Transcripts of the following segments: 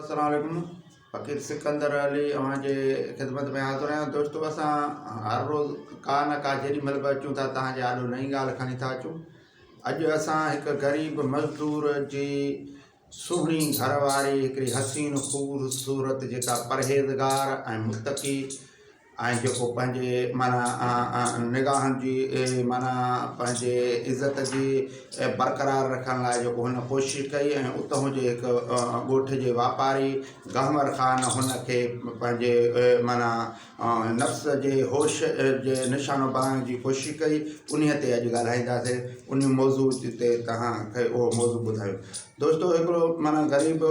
अस्सलाम वालेकुम। फ़कीर सिकंदर अली अवांजे ख़िदमत में हाज़िर आहियां। दोस्तों, असां हर रोज़ का न का जेॾी महिल बि अचूं था तव्हांजे आॾो नई ॻाल्हि खणी था अचूं। अॼु असां हिकु ग़रीब मज़दूर जी सुहिणी घरवारी, हिकिड़ी हसीन ख़ूबसूरत जेका परहेज़गार ऐं मुतक़ी ऐं जेको पंहिंजे माना निगाहनि जी माना पंहिंजे इज़त जी बरक़रार रखण लाइ जेको हुन कोशिशि कई ऐं उतां जे हिकु ॻोठ जे वापारी गहमर ख़ान हुनखे पंहिंजे माना नफ़्स जे होश जे निशानो बणाइण जी कोशिशि कई। उन ते अॼु ॻाल्हाईंदासीं। उन मौज़ू ते तव्हांखे उहो मौज़ू ॿुधायो। दोस्तो, हिकिड़ो माना ग़रीब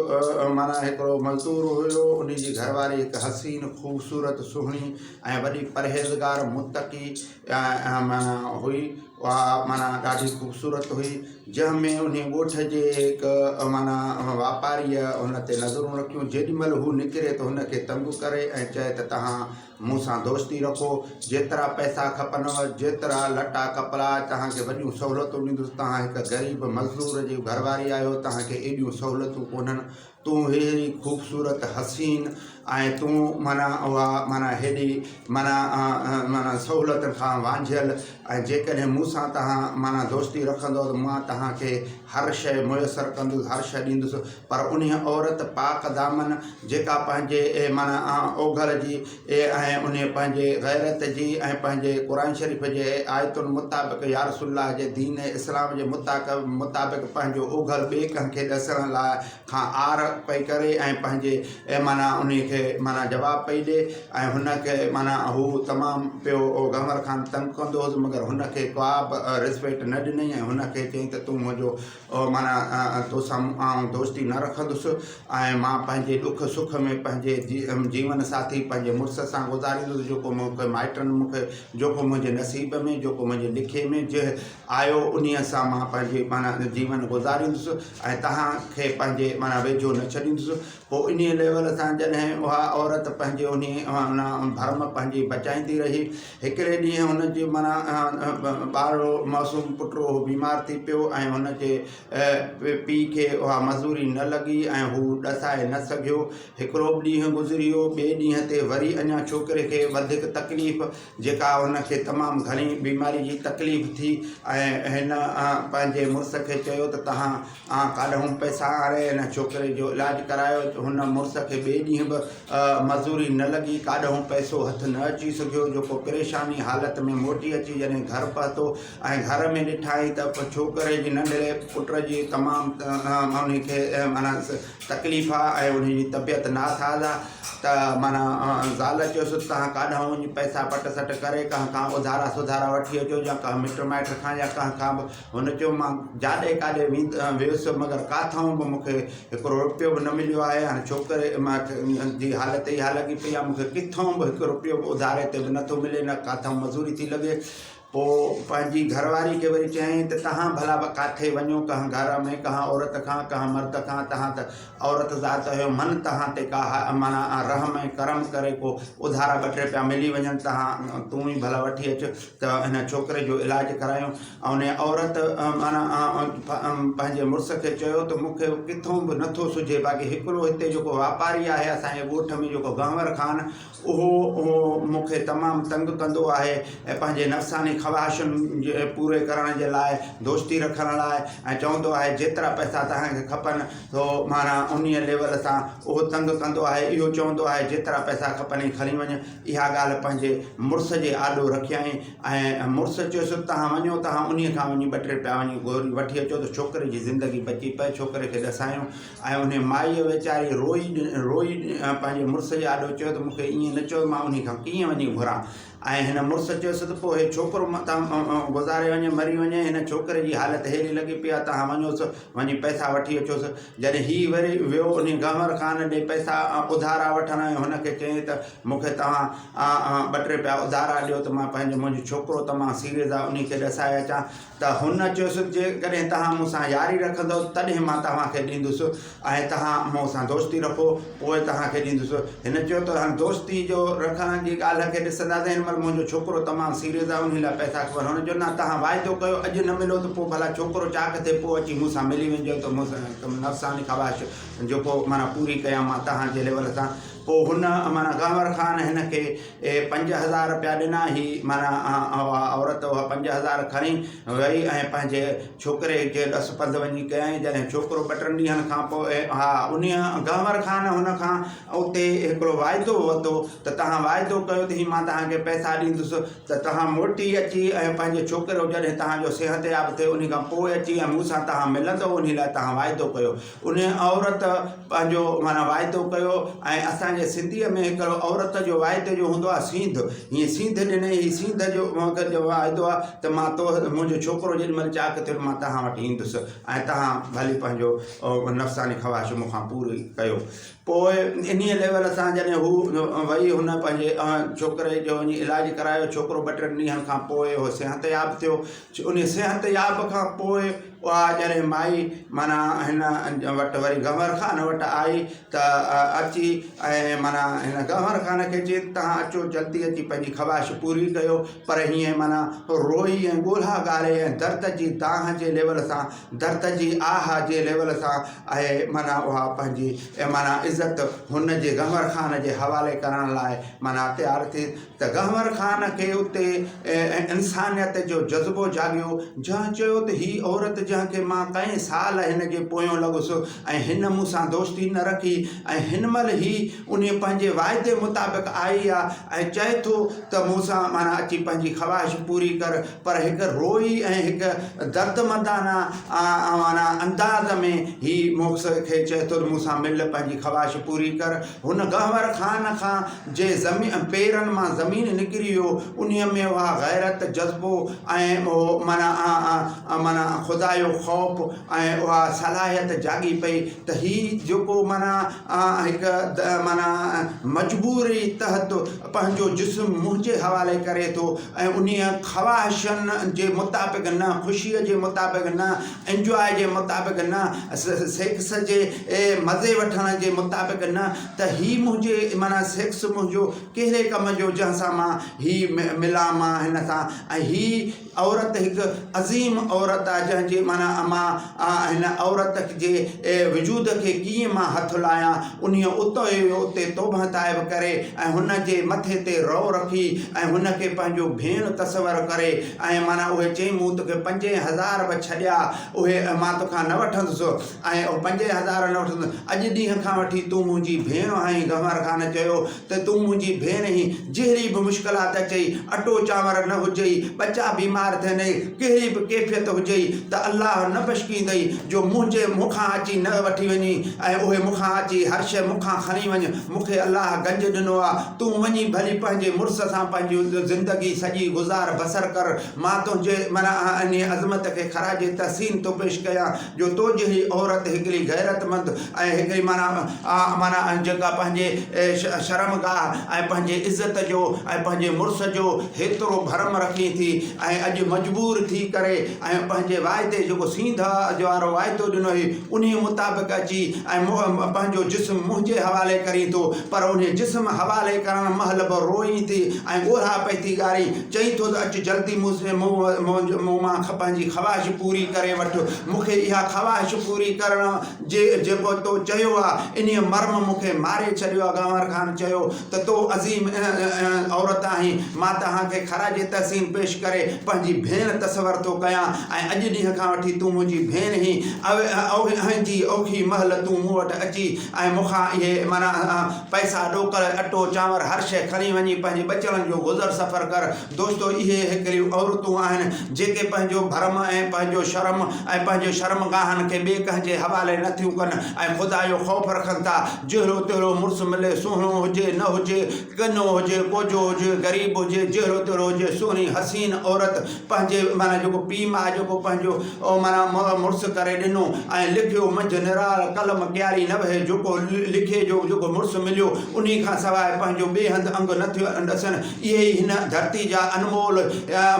माना हिकिड़ो मज़दूर हुयो। उन जी घरवारी हिकु हसीन ख़ूबसूरत सुहिणी ऐं वॾी परहेज़गार मुतक़ी माना हुई। उहा माना ॾाढी ख़ूबसूरत हुई, जंहिंमें उन ॻोठ जे हिकु माना वापारीअ हुन ते नज़रूं रखियूं। जेॾीमहिल हू निकिरे त हुनखे तंग करे ऐं चए त तव्हां मूं सां दोस्ती रखो, जेतिरा पैसा खपनव, जेतिरा लटा कपिड़ा, तव्हांखे वॾियूं सहूलियतूं ॾींदुसि। तव्हां हिकु ग़रीब मज़दूर जी घरवारी आहियो, तव्हांखे एॾियूं सहूलियतूं कोन्हनि। तूं हेड़ी ख़ूबसूरत हसीन ऐं तूं माना उहा माना हेॾी माना सहूलियतुनि खां वांझियल, ऐं जेकॾहिं मूंसां तव्हां माना दोस्ती रखंदव त मां तव्हांखे हर शइ मुयसरु कंदुसि, हर शइ ॾींदुसि। पर उन औरत पाक दामन जेका पंहिंजे माना ओघल जी ऐं उन पंहिंजे ग़ैरत जी ऐं पंहिंजे क़ुर शरीफ़ जे आयतुनि मुताबिक़ या रसूलुल्लाह जे दीन इस्लाम जे मुताबिक़ पंहिंजो ओघल ॿिए कंहिंखे ॾसण लाइ खां आर पई करे ऐं पंहिंजे माना उन खे माना जवाबु पई ॾिए। ऐं हुनखे माना हू तमामु पियो गहमर ख़ान तंग कंदो हुउसि, मगर हुनखे का बि रिस्पेक्ट न ॾिनई ऐं हुनखे चई त तूं मुंहिंजो माना तोसां आउं दोस्ती न रखंदुसि ऐं मां पंहिंजे ॾुख सुख में पंहिंजे जीवन साथी पंहिंजे मुड़ुस सां गुज़ारींदुसि, जेको मूंखे माइटनि मूंखे जेको मुंहिंजे नसीब में, जेको मुंहिंजे लिखे में जे आयो उन सां मां पंहिंजे माना जीवन गुज़ारींदुसि ऐं तव्हांखे पंहिंजे माना वेझो न छॾींदुसि। पोइ इन लेवल सां जॾहिं उहा औरत पंहिंजे उन भर्म पंहिंजी बचाईंदी रही, हिकिड़े ॾींहुं हुनजी माना ॿारु मासूम पुटु बीमार थी पियो ऐं हुनजे पीउ खे उहा मज़दूरी न लॻी ऐं हू ॾसाए न सघियो। हिकिड़ो ॾींहुं गुज़री वियो, ॿिए ॾींहं ते वरी अञा छोकिरे खे वधीक तकलीफ़, जेका हुनखे तमामु घणी बीमारी जी तकलीफ़ थी ऐं हिन पंहिंजे मुड़ुस खे चयो त तव्हां काॾूं पैसा हाणे हिन छोकिरे जो इलाजु करायो। हुन मुड़ुस खे ॿिए ॾींहं बि मज़दूरी न लॻी, काॾूं पैसो हथ न अची सघियो, जेको परेशानी हालत में मोटी अची जॾहिं घर पहुतो ऐं घर में ॾिठाई त छोकिरे जी नंढड़े पुट जी तमामु उनखे माना तकलीफ़ आहे ऐं उनजी तबियत नासाज़ आहे। त माना ज़ाल चयोसि तव्हां काॾां वञी पैसा पट सट करे खां उधारा सुधारा वठी अचो, या का मिट माइट खां या खां बि। हुन चयो मां जाॾे काॾे वियुसि, मगर काथां बि मूंखे हिकिड़ो रुपयो बि न मिलियो आहे। हाणे छोकिरे जी हालत इहा लॻी पई आहे, मूंखे किथां बि हिकु रुपयो बि उधारे ते बि नथो मिले, न काथां मज़ूरी थी लॻे। पोइ पंहिंजी घरवारी खे वरी चयईं त तव्हां भला किथे वञो, कंहिं घर में कंहिं औरत खां कंहिं मर्द खां, तव्हां त औरत ज़ात आहियो, मन तव्हां ते का माना रहम ऐं करम करे को उधारा 2-3 रुपया मिली वञनि, तूं ई भला वठी अचु। त हिन छोकिरे जो इलाजु करायूं। ऐं उन औरत माना पंहिंजे मुड़ुस खे चयो त मूंखे किथां बि नथो सुझे। बाक़ी हिकिड़ो हिते जेको वापारी आहे असांजे ॻोठ में, जेको गहमर ख़ान, उहो मूंखे तमामु तंग कंदो आहे ऐं पंहिंजे नफ़्सानी ख़्वाहिशुनि जे पूरे करण जे लाइ, दोस्ती रखण लाइ, ऐं चवंदो आहे जेतिरा पैसा तव्हांखे खपनि तो माना उन लेवल सां उहो तंग कंदो आहे। इहो चवंदो आहे जेतिरा पैसा खपनि खणी वञ। इहा ॻाल्हि पंहिंजे मुड़ुस जे आॾो रखियईं ऐं मुड़ुस चयोसि तव्हां वञो, तव्हां उन खां वञी 2-3 रुपया वञी गोरी वठी अचो। त छोकिरे जी ज़िंदगी बची पए। छोकिरे खे ॾसायूं ऐं उन माईअ वीचारी रोई पंहिंजे मुड़ुस जे आॾो चयो त मूंखे ईअं न चयो, मां उन खां कीअं वञी घुरां। ऐं हिन मुड़ुस चयोसि त पोइ हे छोकिरो मतां गुज़ारे वञे, मरी वञे, हिन छोकिरे जी हालत हेड़ी लॻी पई आहे, तव्हां वञोसि वञी पैसा वठी अचोसि। जॾहिं हीउ वरी वियो उन गहमर ख़ान ॾे पैसा उधारा वठण, ऐं हुनखे चयईं त मूंखे तव्हां 2-3 रुपया उधारा ॾियो त मां मुंहिंजो छोकिरो तमामु सीरियस आहे, उन खे ॾसाए अचां। त हुन चयोसि जेकॾहिं तव्हां मूंसां यारी रखंदव तॾहिं मां तव्हांखे ॾींदुसि ऐं तव्हां मूंसां दोस्ती रखो पोइ तव्हांखे ॾींदुसि। हिन चयो त हाणे दोस्ती जो रखण जी ॻाल्हि खे ॾिसंदासीं, हिन महिल मुंहिंजो छोकिरो तमामु सीरियस आहे, उन लाइ पैसा ख़बर हुन जो न तव्हां वाइदो कयो अॼु न मिलो त पोइ भला छोकिरो चाक थिए पोइ अची मूंसां मिली वञिजो त मूंसां नफ़्सानी ख़वाहिश जेको माना पूरी कयां मां तव्हांजे लेवल सां। पोइ हुन माना गंवर ख़ान हिन खे 5000 रुपया ॾिना। ही माना औरत उहा 5000 खणी वई ऐं पंहिंजे छोकिरे जे ॾस पंध वञी कयईं। जॾहिं छोकिरो 2-3 ॾींहंनि खां पोइ उन गंवर ख़ान हुन खां उते हिकिड़ो वाइदो वरितो त तव्हां वाइदो कयो त ही मां तव्हांखे पैसा ॾींदुसि त तव्हां मोटी अची ऐं पंहिंजे छोकिरो जॾहिं तव्हांजो सिहतयाब थिए उन खां पोइ अची ऐं मूंसां तव्हां मिलंदो उन लाइ तव्हां वाइदो कयो। उन औरत पंहिंजो माना वाइदो कयो। ऐं असांजे सिंधीअ में हिकिड़ो औरत जो वाइदे जो हूंदो आहे सींध। हीअं सींध ॾिनई ही सींध जो वाइदो आहे त मां मुंहिंजो छोकिरो जेॾीमहिल चाक थियो मां तव्हां वटि ईंदुसि ऐं तव्हां भली पंहिंजो नफ़्सानी ख़वाहिश मूंखां पूरी कयो। पोइ इन्हीअ लेवल सां जॾहिं हू वई हुन पंहिंजे छोकिरे जो वञी इलाजु करायो। छोकिरो 2-3 ॾींहंनि खां पोइ उहो सिहतयाब थियो। उन सिहतयाब खां पोइ उहा जॾहिं माई माना हिन वटि वरी गंवर ख़ान वटि आई त अची ऐं माना हिन गंवर ख़ान खे चई तव्हां अचो जल्दी अची पंहिंजी ख़वाहिश पूरी कयो। पर हीअं माना रोई ऐं ॻोल्हा ॻाल्हि ऐं दर्द जी दाह जे लेवल सां दर्द जी आह जे लेवल सां ऐं माना उहा पंहिंजी माना इज़त हुन जे गंवर ख़ान जे हवाले करण लाइ माना तयारु थी। त गंवर ख़ान खे उते इंसानियत जो जज़्बो जाॻियो। जंहिं चयो त ही औरत जंहिंखे मां कंहिं साल हिन जे पोयों लॻुसि ऐं हिन मूंसां दोस्ती न रखी ऐं हिन महिल ही उन पंहिंजे वाइदे मुताबिक़ आई आहे ऐं चए थो त मूंसां माना अची पंहिंजी ख़वाहिश पूरी कर। पर हिकु रोई ऐं हिकु दर्दमंदाना माना अंदाज़ में ही मूंखे चए थो मूंसां मिल पंहिंजी ख़वाहिश पूरी कर। हुन गंवर ख़ान खां जे पेरनि मां ज़मीन निकिरी वियो। उन में उहा गैरत जज़्बो ऐं उहो माना ख़ुदा जो ख़ौफ़ ऐं उहा सलाहियत जाॻी पई त ही जेको माना हिकु माना मजबूरी तहत पंहिंजो जिस्म मुंहिंजे हवाले करे थो ऐं उन ख़वाहिशनि जे मुताबिक़ न ख़ुशीअ जे मुताबिक़ न इंजॉय जे मुताबिक़ न सेक्स जे मज़े वठण जे मुताबिक़ न त ही मुंहिंजे माना सेक्स मुंहिंजो कहिड़े कम जो जंहिंसां मां ही मिलां मां हिन सां। ऐं ही औरत हिकु अज़ीम औरत आहे जंहिंजे माना मां हिन औरत जे वजूद खे कीअं मां हथु लाहियां। उन उते तौबह ताइब करे ऐं हुन जे मथे ते रओ रखी ऐं हुन खे पंहिंजो भेण तस्वर करे ऐं माना उहे चई मूं तोखे 5000 बि छॾिया उहे मां तोखां न वठंदुसि ऐं 5000 न वठंदुसि। अॼु ॾींहं खां वठी तूं मुंहिंजी भेण आहीं। गंवर ख़ान चयो त तूं मुंहिंजी भेण ई जहिड़ी बि मुश्किलात अचई अटो चांवर न हुजई बच्चा बीमार थियनि कहिड़ी बि कैफ़ियत हुजई त अल्लाह न बशकींदई जो मुंहिंजे मुखां अची न वठी वञी ऐं उहे मुखां अची हर शइ मुखां खणी वञ। मूंखे अल्लाह गंज ॾिनो आहे तूं वञी भली पंहिंजे मुड़ुस सां पंहिंजी ज़िंदगी सॼी गुज़ार बसर कर। मां तुंहिंजे माना इन अज़मत खे ख़राज तहसीन थो पेश कयां जो तो जहिड़ी औरत हिकिड़ी गैरतमंद ऐं हिकिड़ी माना जेका पंहिंजे शर्मगाह ऐं पंहिंजे इज़त जो ऐं पंहिंजे मुड़ुस जो हेतिरो भरम रखी थी ऐं अॼु मजबूर थी करे ऐं पंहिंजे वाइदे जेको सींध जो वारो वाइदो ॾिनो हुई उन मुताबिक़ अची ऐं पंहिंजो जिस्म मुंहिंजे हवाले करी थो। पर उन जिस्म हवाले करण महिल बि रोई थी ऐं ॻोल्हा पई थी ॻारी चई थो त अचु जल्दी मूं मां पंहिंजी ख़वाहिश पूरी करे वठि। मूंखे इहा ख़वाहिश पूरी करण जेको तो चयो आहे इन मर्म मूंखे मारे छॾियो आहे। गंवर ख़ान चयो त तो अज़ीम औरत आहीं मां तव्हांखे ख़राज तहसीन पेश करे पंहिंजी भेण तस्वर थो कयां ऐं अॼु ॾींहं खां वठी तूं मुंहिंजी भेण ई जी औखी महल तूं मूं वटि अची ऐं मूंखां इहे माना पैसा ॾोकर अटो चांवर हर शइ खणी वञी पंहिंजे बचड़नि जो गुज़र सफ़र कर। दोस्तो इहे हिकिड़ियूं औरतूं आहिनि जेके पंहिंजो भरम ऐं पंहिंजो शर्म ऐं पंहिंजो शर्मगाहनि खे ॿिए कंहिंजे हवाले नथियूं कनि ऐं ख़ुदा जो ख़ौफ़ रखनि था। जहिड़ो तहिड़ो मुड़ुसु मिले सुहिणो हुजे न हुजे कनो हुजे कोजो हुजे ग़रीब हुजे जहिड़ो तहिड़ो हुजे सुहिणी हसीन औरत पंहिंजे माना जेको पीउ मां जेको पंहिंजो माना मुड़ुसु करे ॾिनो ऐं लिखियो मंझि निराल कलम क्यारी न वहे जेको लिखे जो जेको मुड़ुसु मिलियो उन खां सवाइ पंहिंजो ॿिए हंधि अंग न थियो ॾसनि। इहे ई हिन धरती जा अनमोल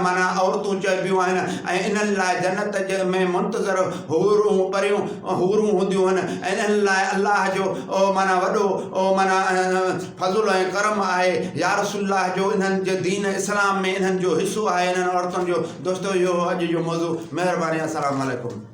माना औरतूं चइबियूं आहिनि ऐं इन्हनि लाइ जन्नत में मुंतज़र हूरूं परियूं हूरूं हूंदियूं आहिनि ऐं इन्हनि लाइ अलाह जो माना वॾो माना फज़ुल ऐं करम आहे या रसूलल्लाह जो इन्हनि जे दीन इस्लाम में इन्हनि जो हिसो आहे इन्हनि औरतुनि जो। दोस्तो इहो अॼु जो मौज़ू। महिरबानी। अस्सलामु अलैकुम।